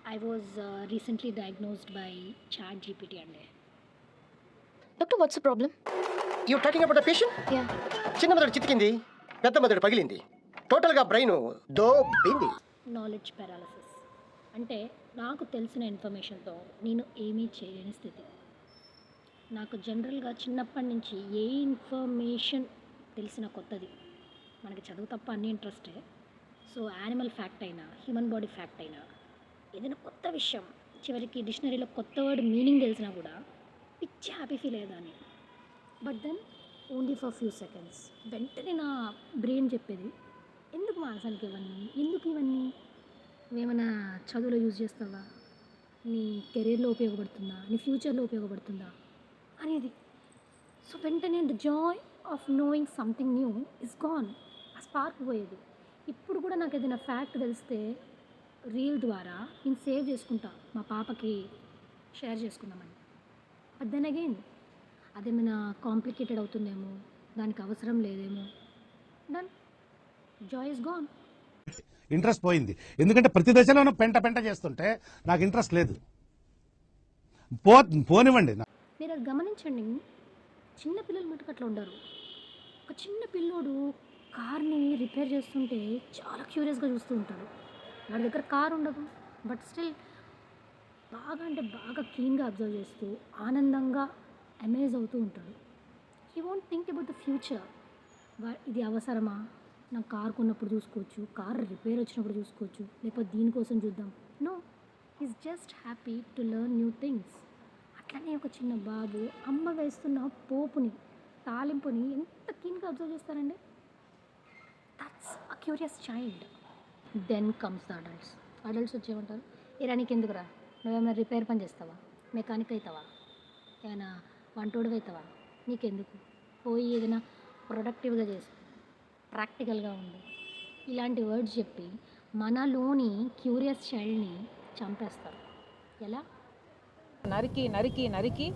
I was recently diagnosed by ChatGPT and Doctor, what's the problem? You talking about the patient? Yeah. చిన్న మెదడు చితికింది, పెద్ద మెదడు పగిలింది, టోటల్గా బ్రెయిన్ దోబింది. నాలెడ్జ్ పారాలసిస్ అంటే నాకు తెలిసిన ఇన్ఫర్మేషన్తో నేను ఏమీ చేయలేని స్థితి. నాకు జనరల్గా చిన్నప్పటి నుంచి ఏ ఇన్ఫర్మేషన్ తెలిసిన కొత్తది, మనకి చదువు తప్ప అన్ని ఇంట్రెస్టే. సో యానిమల్ ఫ్యాక్ట్ అయినా హ్యూమన్ బాడీ ఫ్యాక్ట్ అయినా ఏదైనా కొత్త విషయం చివరికి డిక్షనరీలో కొత్త వర్డ్ మీనింగ్ తెలిసినా కూడా పిచ్చి హ్యాపీ ఫీల్ అయ్యేదాన్ని. But then only for few seconds వెంటనే నా బ్రెయిన్ చెప్పేది, ఎందుకు అసలుకి ఇవన్నీ, ఎందుకు ఇవన్నీ, నువ్వేమైనా చదువులో యూజ్ చేస్తావా, నీ కెరీర్లో ఉపయోగపడుతుందా, నీ ఫ్యూచర్లో ఉపయోగపడుతుందా అనేది. సో వెంటనే the Joy of knowing something new is gone. ఆ స్పార్క్ పోయేది. ఇప్పుడు కూడా నాకు ఏదైనా ఫ్యాక్ట్ తెలిస్తే రీల్ ద్వారా నేను సేవ్ చేసుకుంటా, మా పాపకి షేర్ చేసుకుందామని. బట్ దెన్ అగైన్ అదేమైనా కాంప్లికేటెడ్ అవుతుందేమో, దానికి అవసరం లేదేమో, done, Joy is gone. Interest పోయింది. ఎందుకంటే ప్రతి దశలోనూ పెంట పెంట చేస్తుంటే నాకు ఇంట్రెస్ట్ లేదు. పోనివ్వండి. మీరు అది గమనించండి, చిన్న పిల్లలు మటుకు అట్లా ఉండరు. ఒక చిన్న పిల్లోడు కార్ని రిపేర్ చేస్తుంటే చాలా క్యూరియస్గా చూస్తూ ఉంటాడు. వాడి దగ్గర కార్ ఉండదు, బట్ స్టిల్ బాగా అంటే బాగా క్లీన్గా అబ్జర్వ్ చేస్తూ ఆనందంగా అమేజ్ అవుతూ ఉంటాడు. He won't think about the future. ఇది అవసరమా, నాకు కార్ కొన్నప్పుడు చూసుకోవచ్చు, కార్ రిపేర్ వచ్చినప్పుడు చూసుకోవచ్చు, లేకపోతే దీనికోసం చూద్దాం. No, is just happy to learn new things. అట్లనే ఒక చిన్న బాబు అమ్మ వేస్తున్న పోపుని, తాలింపుని ఎంత క్లీన్గా అబ్జర్వ్ చేస్తారండి. That's a curious child. Then comes the adults. Adults వచ్చేమంటారు, ఏరా నీకు ఎందుకురా, నువ్వేమైనా రిపేర్ పని చేస్తావా, మెకానిక్ అవుతావా, ఏమైనా వంటోడు అవుతావా, నీకెందుకు, పోయి ఏదైనా ప్రొడక్టివ్గా చేసి ప్రాక్టికల్గా ఉండు, ఇలాంటి వర్డ్స్ చెప్పి మనలోని క్యూరియస్ చైల్డ్ని చంపేస్తారు. ఎలా? నరికి నరికి నరికి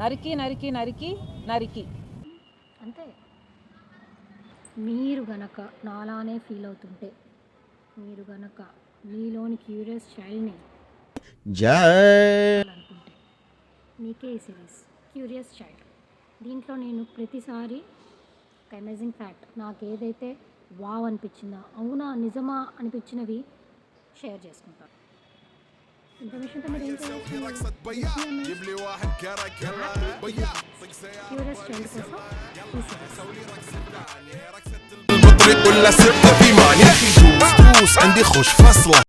నరికి నరికి నరికి నరికి అంతే. మీరు గనక నాలానే ఫీల్ అవుతుంటే, మీరు గనక మీలోని క్యూరియస్ చైల్డ్ని అనుకుంటే, మీకే ఈ సిరీస్ క్యూరియస్ చైల్డ్. దీంట్లో నేను ప్రతిసారి ఒక అమేజింగ్ ఫ్యాక్ట్, నాకు ఏదైతే వావ్ అనిపించిందో, అవునా నిజమా అనిపించినవి షేర్ చేసుకుంటాను. ఇన్ఫర్మేషన్తో మీరు ఏం చేయవచ్చు, క్యూరియస్ చైల్డ్ కోసం ఈ సిరీస్. البطريق ولا ستة في ماني في جوز عندي خوش فصلة